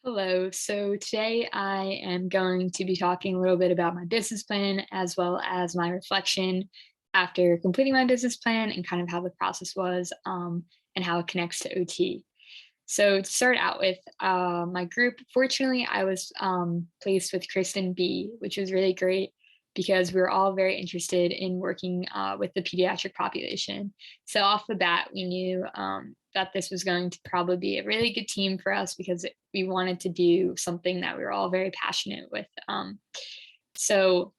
Hello. So today I am going to be talking a little bit about my business plan as well as my reflection after completing my business plan and kind of how the process was and how it connects to OT. So to start out with my group, fortunately, I was placed with Kristen B, which was really great because we were all very interested in working with the pediatric population. So off the bat, we knew that this was going to probably be a really good team for us because we wanted to do something that we were all very passionate with. So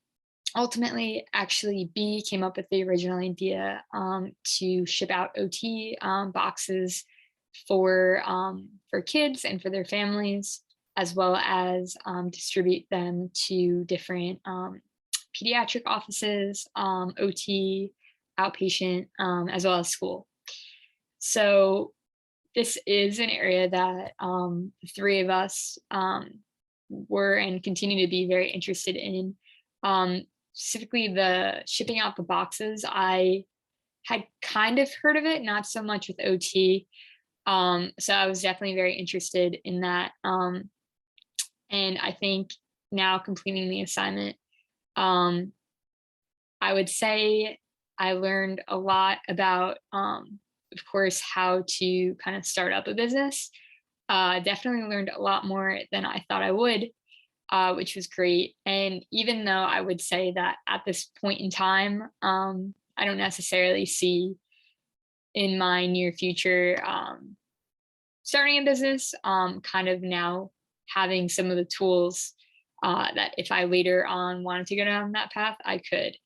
ultimately, actually, B came up with the original idea to ship out OT boxes for kids and for their families, as well as distribute them to different pediatric offices, OT, outpatient, as well as school. So this is an area that the three of us were and continue to be very interested in. Specifically, the shipping out the boxes, I had kind of heard of it, not so much with OT. So I was definitely very interested in that. And I think now completing the assignment, I would say I learned a lot about, of course, how to kind of start up a business. Definitely learned a lot more than I thought I would, which was great. And even though I would say that at this point in time, I don't necessarily see in my near future starting a business, kind of now having some of the tools that if I later on wanted to go down that path, I could.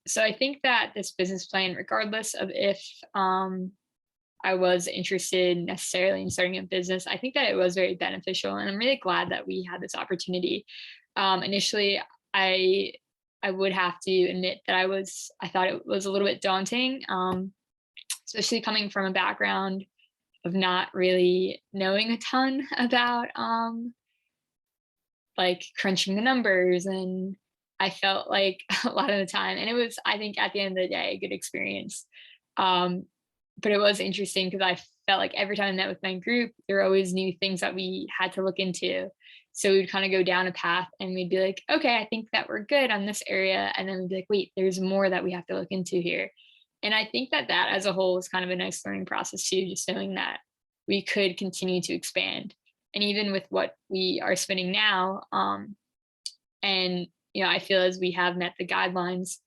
So I think that this business plan, regardless of if I was interested necessarily in starting a business, I think that it was very beneficial, and I'm really glad that we had this opportunity. Initially, I I would have to admit that I thought it was a little bit daunting, especially coming from a background of not really knowing a ton about like crunching the numbers, and I felt like a lot of the time, and it was, I think, at the end of the day, a good experience. Um, but it was interesting because I felt like every time I met with my group, there were always new things that we had to look into. So we'd kind of go down a path and we'd be like, okay, I think that we're good on this area. And then we'd be like, wait, there's more that we have to look into here. And I think that that as a whole is kind of a nice learning process too, just knowing that we could continue to expand. And even with what we are spending now, and I feel as we have met the guidelines,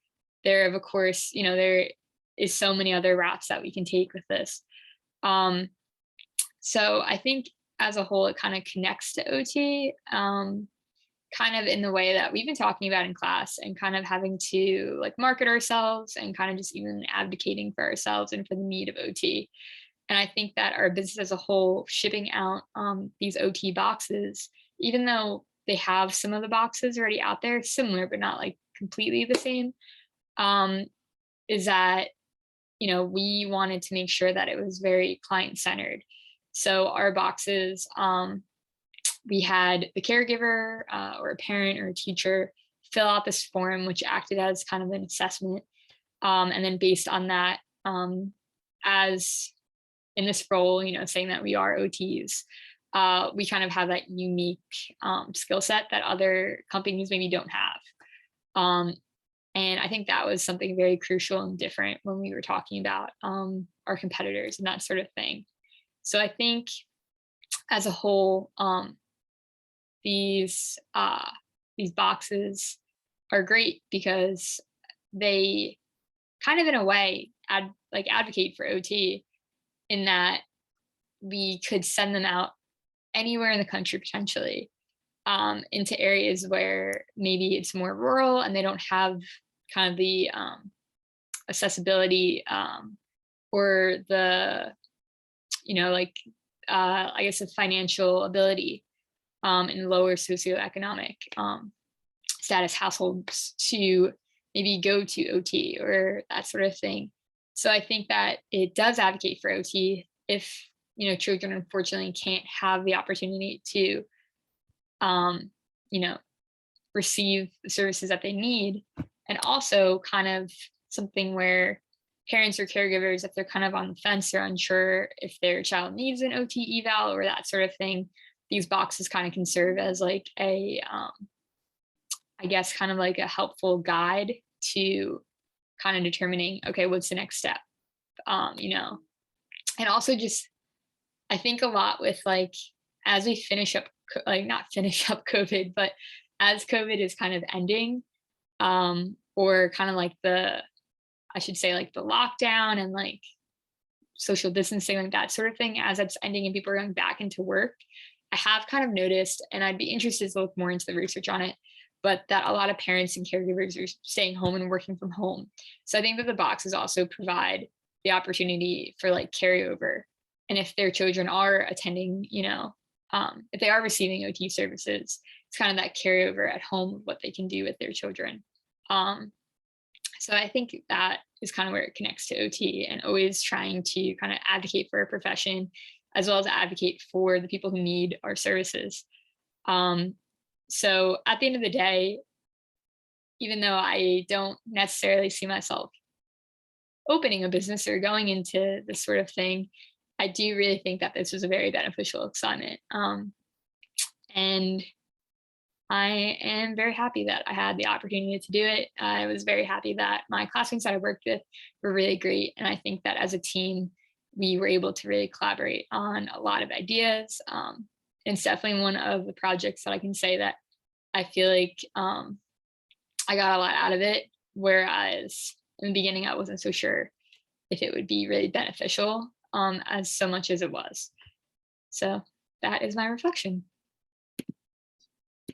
there of course, there is so many other routes that we can take with this. Um, so I think as a whole, it kind of connects to OT, kind of in the way that we've been talking about in class, and kind of having to like market ourselves and kind of just even advocating for ourselves and for the need of OT. And I think that our business as a whole, shipping out these OT boxes, even though they have some of the boxes already out there, similar but not like completely the same, um, is that we wanted to make sure that it was very client centered. So our boxes, we had the caregiver or a parent or a teacher fill out this form, which acted as kind of an assessment. And then based on that, as in this role, saying that we are OTs, we kind of have that unique skill set that other companies maybe don't have. And I think that was something very crucial and different when we were talking about our competitors and that sort of thing. So I think as a whole, these these boxes are great because they kind of in a way advocate for OT, in that we could send them out anywhere in the country potentially, into areas where maybe it's more rural and they don't have kind of the accessibility, or the I guess the financial ability, in lower socioeconomic status households to maybe go to OT or that sort of thing. So I think that it does advocate for OT if children unfortunately can't have the opportunity to um, you know receive the services that they need, and also kind of something where parents or caregivers, if they're kind of on the fence or unsure if their child needs an OT eval or that sort of thing, these boxes kind of can serve as like a, I guess, kind of like a helpful guide to kind of determining, okay, what's the next step? You know, and also just, I think a lot with like, as we finish up, like not finish up COVID, but as COVID is kind of ending, or kind of like the, I should say like the lockdown and like social distancing, like that sort of thing, as it's ending and people are going back into work, I have kind of noticed, and I'd be interested to look more into the research on it, but that a lot of parents and caregivers are staying home and working from home. So I think that the boxes also provide the opportunity for like carryover. And if their children are attending, you know, if they are receiving OT services, it's kind of that carryover at home of what they can do with their children. Um, so I think that is kind of where it connects to OT, and always trying to kind of advocate for a profession as well as advocate for the people who need our services. Um, so at the end of the day, even though I don't necessarily see myself opening a business or going into this sort of thing, I do really think that this was a very beneficial assignment. And I am very happy that I had the opportunity to do it. I was very happy that my classmates that I worked with were really great. And I think that as a team, we were able to really collaborate on a lot of ideas. It's definitely one of the projects that I can say that I feel like I got a lot out of it. Whereas in the beginning, I wasn't so sure if it would be really beneficial as so much as it was. So that is my reflection.